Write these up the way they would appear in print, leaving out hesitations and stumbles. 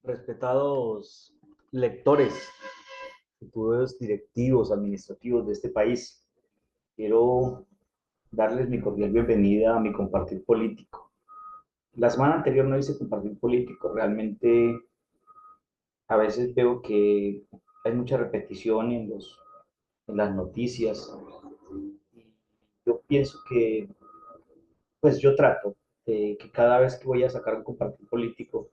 Respetados lectores, futuros directivos administrativos de este país, quiero darles mi cordial bienvenida a mi compartir político. La semana anterior no hice compartir político, realmente a veces veo que hay mucha repetición en las noticias. Yo pienso que, pues yo trato de que cada vez que voy a sacar un compartir político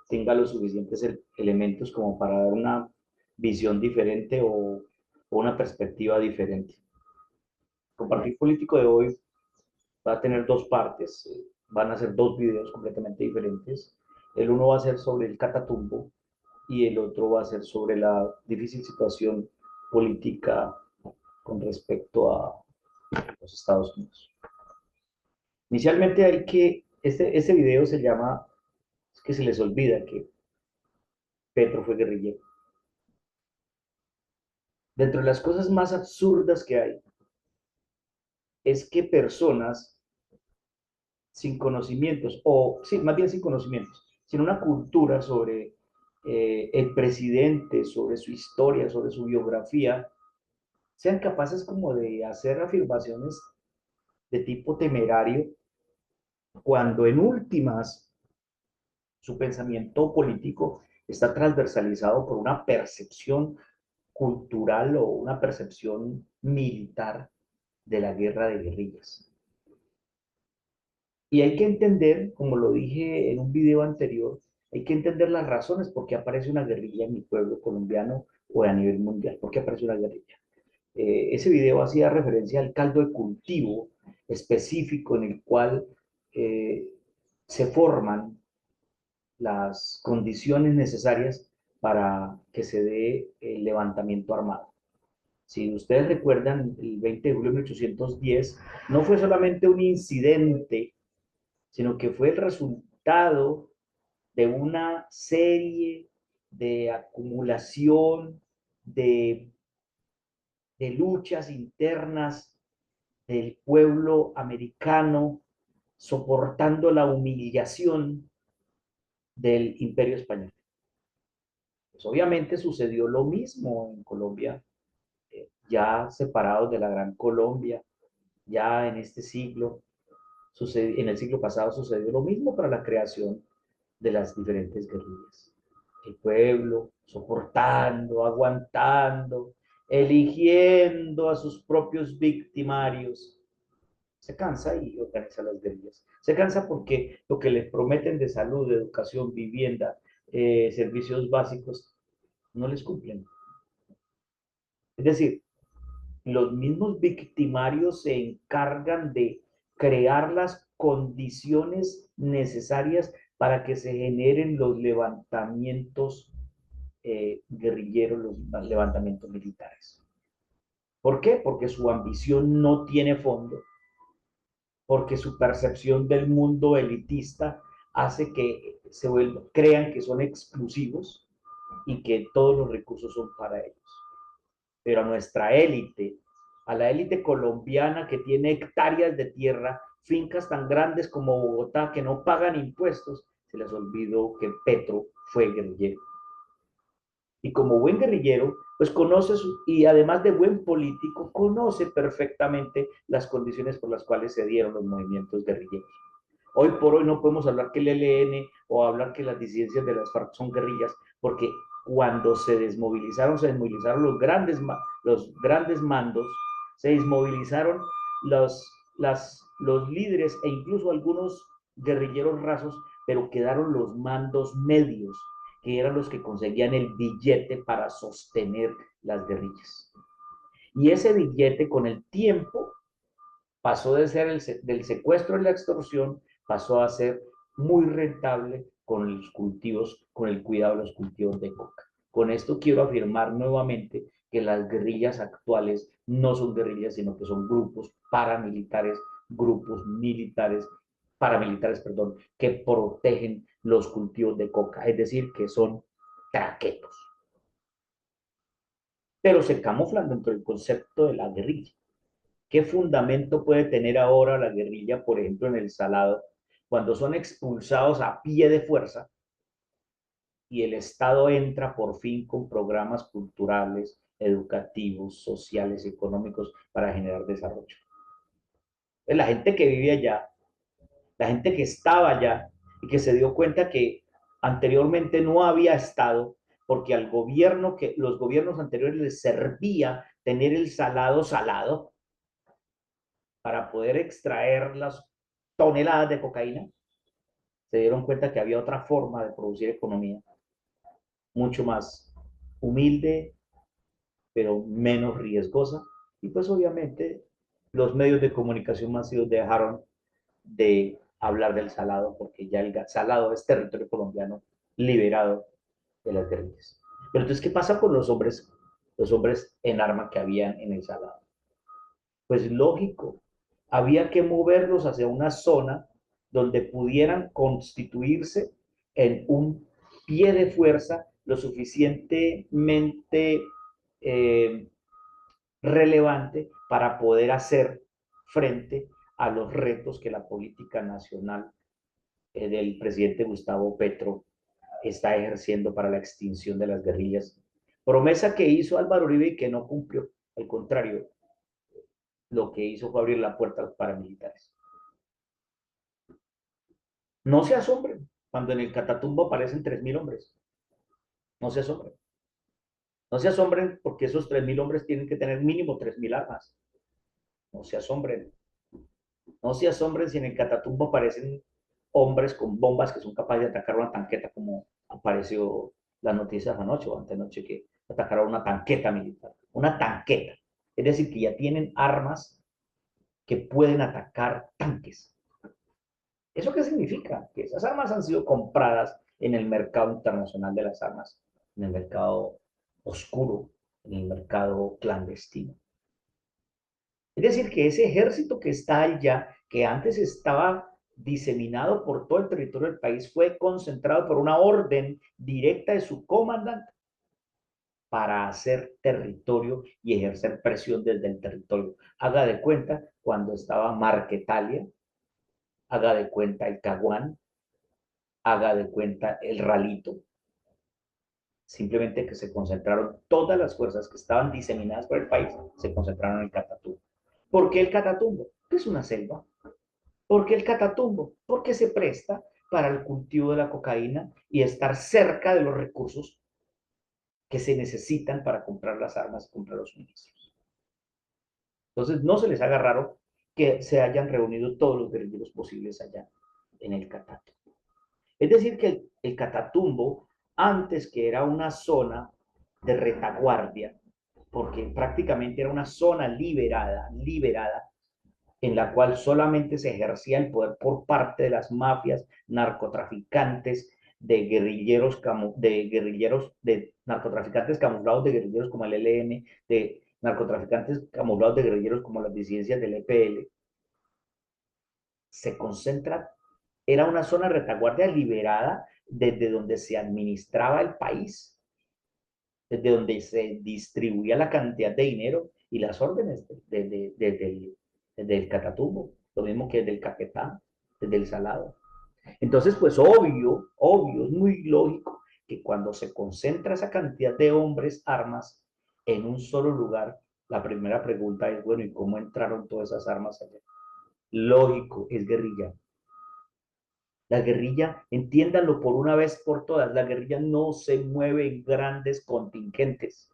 tenga los suficientes elementos como para dar una visión diferente o una perspectiva diferente. El compartir político de hoy va a tener dos partes, van a ser dos videos completamente diferentes. El uno va a ser sobre el Catatumbo y el otro va a ser sobre la difícil situación política con respecto a los Estados Unidos. Inicialmente este video se llama, es que se les olvida que Petro fue guerrillero. Dentro de las cosas más absurdas que hay, es que personas sin conocimientos, o sí, más bien sin conocimientos, sin una cultura sobre el presidente, sobre su historia, sobre su biografía, sean capaces como de hacer afirmaciones de tipo temerario, cuando en últimas su pensamiento político está transversalizado por una percepción cultural o una percepción militar de la guerra de guerrillas. Y hay que entender, como lo dije en un video anterior, hay que entender las razones por qué aparece una guerrilla en mi pueblo colombiano o a nivel mundial, por qué aparece una guerrilla. Ese video hacía referencia al caldo de cultivo específico en el cual eh, se forman las condiciones necesarias para que se dé el levantamiento armado. Si ustedes recuerdan, el 20 de julio de 1810 no fue solamente un incidente, sino que fue el resultado de una serie de acumulación de, de luchas internas del pueblo americano soportando la humillación del imperio español. Pues obviamente sucedió lo mismo en Colombia, ya separados de la Gran Colombia, ya en este siglo, en el siglo pasado sucedió lo mismo para la creación de las diferentes guerrillas. El pueblo soportando, aguantando, eligiendo a sus propios victimarios. Se cansa y organiza las guerrillas. Se cansa porque lo que les prometen de salud, de educación, vivienda, servicios básicos, no les cumplen. Es decir, los mismos victimarios se encargan de crear las condiciones necesarias para que se generen los levantamientos guerrilleros, los levantamientos militares. ¿Por qué? Porque su ambición no tiene fondo, porque su percepción del mundo elitista hace que crean que son exclusivos y que todos los recursos son para ellos. Pero a nuestra élite, a la élite colombiana que tiene hectáreas de tierra, fincas tan grandes como Bogotá que no pagan impuestos, se les olvidó que Petro fue guerrillero. Y como buen guerrillero, pues conoce, y además de buen político, conoce perfectamente las condiciones por las cuales se dieron los movimientos guerrilleros. Hoy por hoy no podemos hablar que el ELN o hablar que las disidencias de las FARC son guerrillas, porque cuando se desmovilizaron los grandes mandos, se desmovilizaron los líderes e incluso algunos guerrilleros rasos, pero quedaron los mandos medios, que eran los que conseguían el billete para sostener las guerrillas. Y ese billete con el tiempo pasó de ser del secuestro y la extorsión, pasó a ser muy rentable con los cultivos, con el cuidado de los cultivos de coca. Con esto quiero afirmar nuevamente que las guerrillas actuales no son guerrillas, sino que son grupos militares, paramilitares, perdón, que protegen los cultivos de coca, es decir, que son traquetos. Pero se camuflan dentro del concepto de la guerrilla. ¿Qué fundamento puede tener ahora la guerrilla, por ejemplo, en el Salado, cuando son expulsados a pie de fuerza y el Estado entra por fin con programas culturales, educativos, sociales, económicos para generar desarrollo. La gente que vive allá, la gente que estaba allá y que se dio cuenta que anteriormente no había Estado, porque al gobierno, que los gobiernos anteriores les servía tener el salado salado para poder extraer las toneladas de cocaína, se dieron cuenta que había otra forma de producir economía, mucho más humilde, pero menos riesgosa. Y pues obviamente los medios de comunicación masivos dejaron de hablar del salado, porque ya el salado es territorio colombiano liberado de las guerrillas. Pero entonces, ¿qué pasa con los hombres en arma que habían en el salado? Pues lógico, había que moverlos hacia una zona donde pudieran constituirse en un pie de fuerza lo suficientemente eh, relevante para poder hacer frente a los retos que la política nacional del presidente Gustavo Petro está ejerciendo para la extinción de las guerrillas. Promesa que hizo Álvaro Uribe y que no cumplió. Al contrario, lo que hizo fue abrir la puerta a los paramilitares. No se asombren cuando en el Catatumbo aparecen 3.000 hombres. No se asombren. No se asombren porque esos 3.000 hombres tienen que tener mínimo 3.000 armas. No se asombren. No se asombren si en el Catatumbo aparecen hombres con bombas que son capaces de atacar una tanqueta, como apareció la noticia anoche o antenoche que atacaron una tanqueta militar. Una tanqueta. Es decir, que ya tienen armas que pueden atacar tanques. ¿Eso qué significa? Que esas armas han sido compradas en el mercado internacional de las armas, en el mercado oscuro, en el mercado clandestino. Es decir, que ese ejército que está allá, que antes estaba diseminado por todo el territorio del país, fue concentrado por una orden directa de su comandante para hacer territorio y ejercer presión desde el territorio. Haga de cuenta cuando estaba Marquetalia, haga de cuenta el Caguán, haga de cuenta el Ralito, simplemente que se concentraron todas las fuerzas que estaban diseminadas por el país, se concentraron en el Catatumbo. ¿Por qué el Catatumbo? Es una selva. ¿Por qué el Catatumbo? Porque se presta para el cultivo de la cocaína y estar cerca de los recursos que se necesitan para comprar las armas y comprar los suministros. Entonces, no se les haga raro que se hayan reunido todos los guerrilleros posibles allá en el Catatumbo. Es decir, que el Catatumbo, antes que era una zona de retaguardia, porque prácticamente era una zona liberada, en la cual solamente se ejercía el poder por parte de las mafias, narcotraficantes, de narcotraficantes camuflados de guerrilleros como el ELN, de narcotraficantes camuflados de guerrilleros como las disidencias del EPL, se concentra, era una zona de retaguardia liberada desde donde se administraba el país, desde donde se distribuía la cantidad de dinero y las órdenes desde el Catatumbo, lo mismo que desde el Caquetá, desde el Salado. Entonces, pues obvio, es muy lógico que cuando se concentra esa cantidad de hombres, armas, en un solo lugar, la primera pregunta es, bueno, ¿y cómo entraron todas esas armas allá? Lógico, es guerrilla. La guerrilla, entiéndanlo por una vez por todas, la guerrilla no se mueve en grandes contingentes.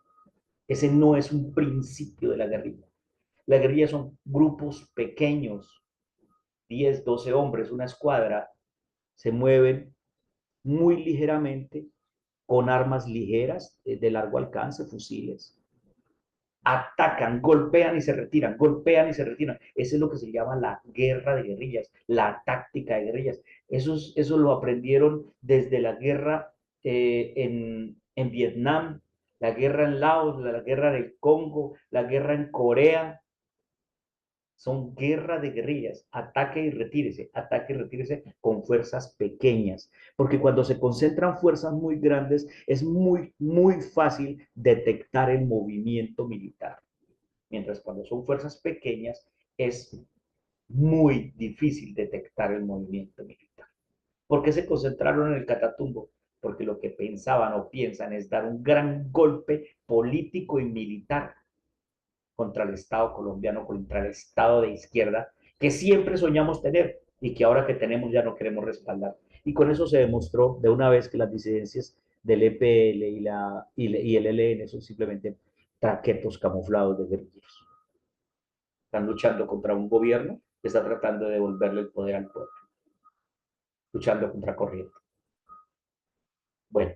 Ese no es un principio de la guerrilla. La guerrilla son grupos pequeños, 10, 12 hombres, una escuadra, se mueven muy ligeramente con armas ligeras de largo alcance, fusiles. Atacan, golpean y se retiran, golpean y se retiran. Eso es lo que se llama la guerra de guerrillas, la táctica de guerrillas. Eso lo aprendieron desde la guerra en Vietnam, la guerra en Laos, la guerra del Congo, la guerra en Corea. Son guerra de guerrillas, ataque y retírese con fuerzas pequeñas, porque cuando se concentran fuerzas muy grandes es muy fácil detectar el movimiento militar, mientras cuando son fuerzas pequeñas es muy difícil detectar el movimiento militar. ¿Por qué se concentraron en el Catatumbo? porque lo que pensaban o piensan es dar un gran golpe político y militar contra el Estado colombiano, contra el Estado de izquierda, que siempre soñamos tener y que ahora que tenemos ya no queremos respaldar. Y con eso se demostró de una vez que las disidencias del EPL y el ELN son simplemente traquetos camuflados de guerrilleros. Están luchando contra un gobierno que está tratando de devolverle el poder al pueblo, luchando contra corriente. Bueno,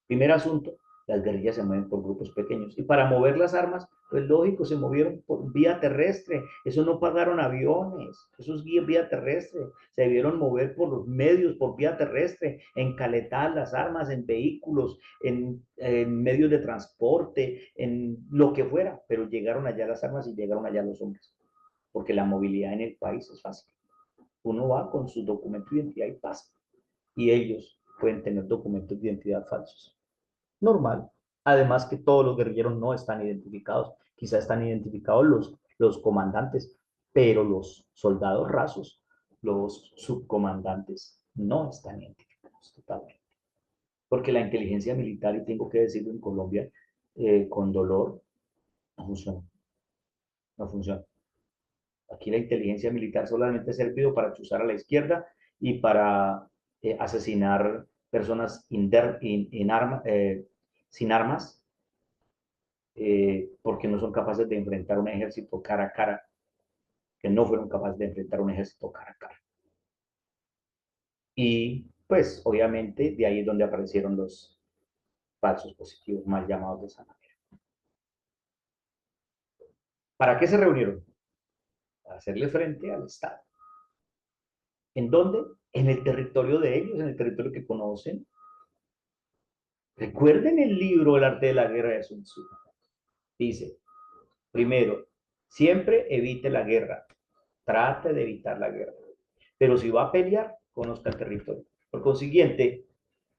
primer asunto, las guerrillas se mueven por grupos pequeños. Y para mover las armas, pues lógico, se movieron por vía terrestre. Eso no pagaron aviones, eso es vía terrestre. Se debieron mover por los medios, por vía terrestre, encaletar las armas en vehículos, en medios de transporte, en lo que fuera. Pero llegaron allá las armas y llegaron allá los hombres. Porque la movilidad en el país es fácil. Uno va con su documento de identidad y pasa. Y ellos pueden tener documentos de identidad falsos. Normal. Además que todos los guerrilleros no están identificados. Quizá están identificados los comandantes, pero los soldados rasos, los subcomandantes, no están identificados totalmente. Porque la inteligencia militar, y tengo que decirlo en Colombia, con dolor, no funciona. No funciona. Aquí la inteligencia militar solamente ha servido para chuzar a la izquierda y para asesinar personas sin armas, porque no son capaces de enfrentar un ejército cara a cara, que no fueron capaces de enfrentar un ejército cara a cara. Y pues obviamente de ahí es donde aparecieron los falsos positivos, mal llamados de esa manera. ¿Para qué se reunieron? Para hacerle frente al Estado. ¿En dónde? En el territorio de ellos, en el territorio que conocen. Recuerden el libro El arte de la guerra de Sun Tzu. Dice, primero, siempre evite la guerra. Trate de evitar la guerra. Pero si va a pelear, conozca el territorio. Por consiguiente,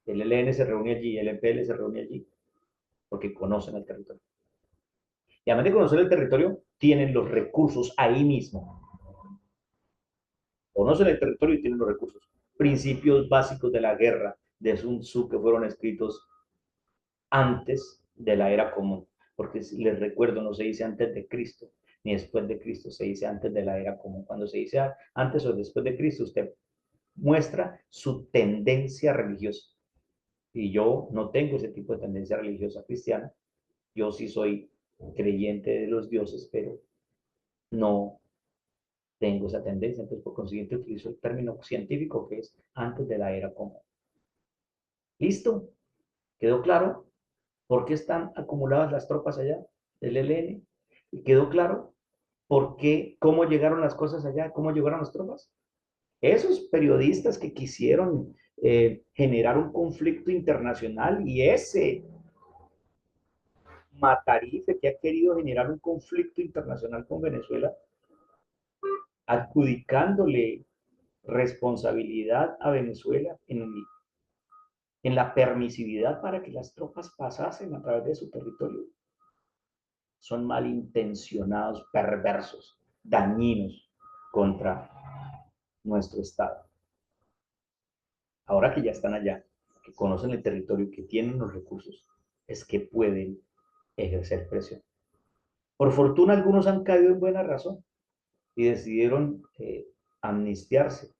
el ELN se reúne allí, el EPL se reúne allí, porque conocen el territorio. Y además de conocer el territorio, tienen los recursos ahí mismo. Conocen el territorio y tienen los recursos. Principios básicos de la guerra de Sun Tzu que fueron escritos antes de la era común. Porque les recuerdo, no se dice antes de Cristo, ni después de Cristo, se dice antes de la era común. Cuando se dice antes o después de Cristo, usted muestra su tendencia religiosa. Y yo no tengo ese tipo de tendencia religiosa cristiana. Yo sí soy creyente de los dioses, pero no tengo esa tendencia. Entonces, por consiguiente, utilizo el término científico que es antes de la era común. ¿Listo? ¿Quedó claro por qué están acumuladas las tropas allá del ELN? ¿Y quedó claro por qué, cómo llegaron las cosas allá, cómo llegaron las tropas? Esos periodistas que quisieron generar un conflicto internacional y ese Matarife que ha querido generar un conflicto internacional con Venezuela, adjudicándole responsabilidad a Venezuela en la permisividad para que las tropas pasasen a través de su territorio. Son malintencionados, perversos, dañinos contra nuestro Estado. Ahora que ya están allá, que conocen el territorio, que tienen los recursos, es que pueden ejercer presión. Por fortuna, algunos han caído en buena razón y decidieron amnistiarse,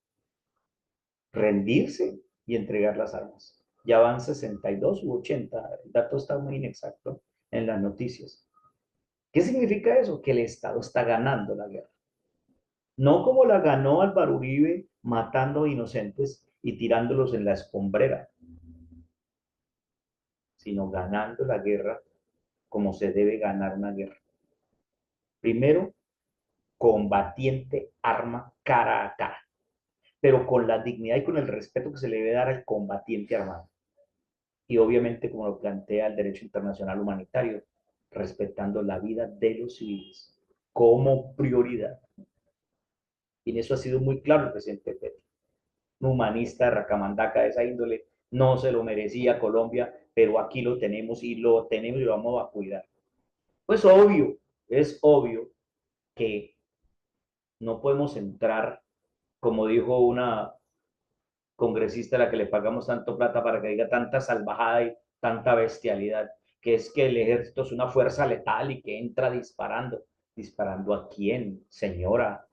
rendirse y entregar las armas. Ya van 62 u 80, el dato está muy inexacto en las noticias. ¿Qué significa eso? Que el Estado está ganando la guerra. No como la ganó Álvaro Uribe matando inocentes y tirándolos en la escombrera, sino ganando la guerra como se debe ganar una guerra. Primero, combatiente, arma, cara a cara, pero con la dignidad y con el respeto que se le debe dar al combatiente armado. Y obviamente, como lo plantea el derecho internacional humanitario, respetando la vida de los civiles como prioridad. Y en eso ha sido muy claro el presidente Petro. Un humanista, racamandaca de esa índole, no se lo merecía Colombia, pero aquí lo tenemos y lo vamos a cuidar. Pues obvio, es obvio que no podemos entrar, como dijo congresista a la que le pagamos tanto plata para que diga tanta salvajada y tanta bestialidad, que es que el ejército es una fuerza letal y que entra disparando. ¿Disparando a quién, señora?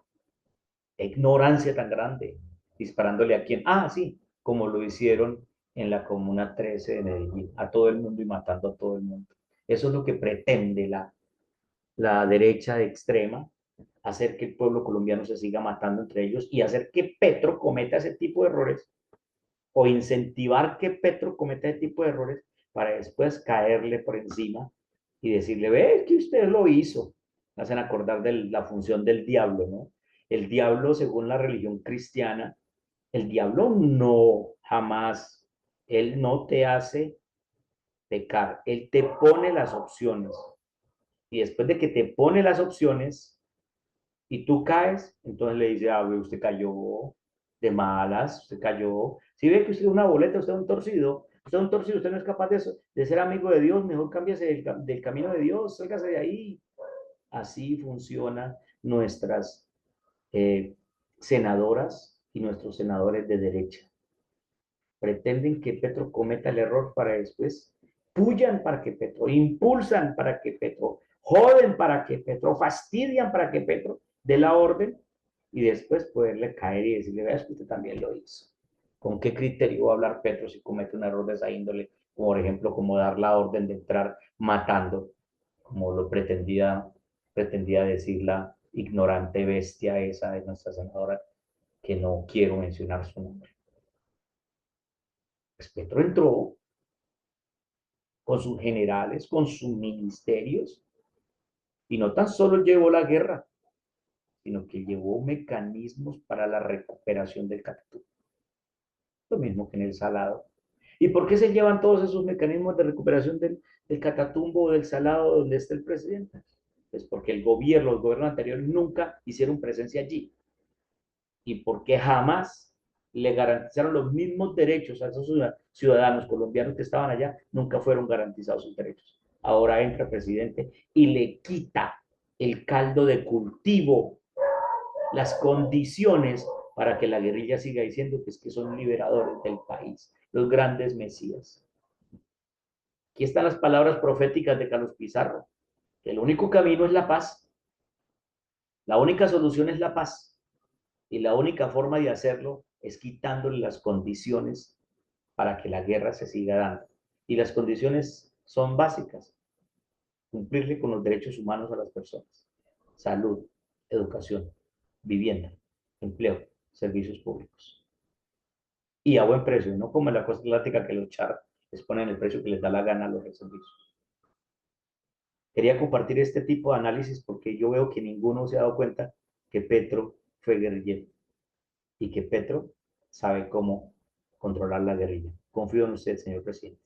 Qué ignorancia tan grande. ¿Disparándole a quién? Ah, sí, como lo hicieron en la Comuna 13 de Medellín, a todo el mundo y matando a todo el mundo. Eso es lo que pretende la derecha de extrema, hacer que el pueblo colombiano se siga matando entre ellos y hacer que Petro cometa ese tipo de errores o incentivar que Petro cometa ese tipo de errores para después caerle por encima y decirle, ve que usted lo hizo. Me hacen acordar de la función del diablo, ¿no? El diablo, según la religión cristiana, el diablo no jamás, él no te hace pecar, él te pone las opciones. Y después de que te pone las opciones, y tú caes, entonces le dice, ah, usted cayó de malas, usted cayó. Si ve que usted es una boleta, usted es un torcido, usted no es capaz de, eso, de ser amigo de Dios, mejor cámbiase del camino de Dios, sálgase de ahí. Así funcionan nuestras eh, senadoras y nuestros senadores de derecha. Pretenden que Petro cometa el error para después, puyan para que Petro, impulsan para que Petro, joden para que Petro, fastidian para que Petro dé la orden y después poderle caer y decirle, veas que usted también lo hizo. ¿Con qué criterio va a hablar Petro si comete un error de esa índole? Por ejemplo, como dar la orden de entrar matando, como lo pretendía decir la ignorante bestia esa de nuestra senadora, que no quiero mencionar su nombre. Pues Petro entró con sus generales, con sus ministerios, y no tan solo llevó la guerra, sino que llevó mecanismos para la recuperación del Catatumbo, lo mismo que en el Salado. ¿Y por qué se llevan todos esos mecanismos de recuperación del Catatumbo o del Salado donde está el presidente? Pues porque los gobiernos anteriores nunca hicieron presencia allí y porque jamás le garantizaron los mismos derechos a esos ciudadanos colombianos que estaban allá, nunca fueron garantizados sus derechos. Ahora entra el presidente y le quita el caldo de cultivo, las condiciones para que la guerrilla siga diciendo que es que son liberadores del país, los grandes mesías. Aquí están las palabras proféticas de Carlos Pizarro, que el único camino es la paz, la única solución es la paz, y la única forma de hacerlo es quitándole las condiciones para que la guerra se siga dando. Y las condiciones son básicas: cumplirle con los derechos humanos a las personas: salud, educación, vivienda, empleo, servicios públicos. Y a buen precio, no como en la costa atlántica que los char les ponen el precio que les da la gana a los servicios. Quería compartir este tipo de análisis porque yo veo que ninguno se ha dado cuenta que Petro fue guerrillero y que Petro sabe cómo controlar la guerrilla. Confío en usted, señor presidente.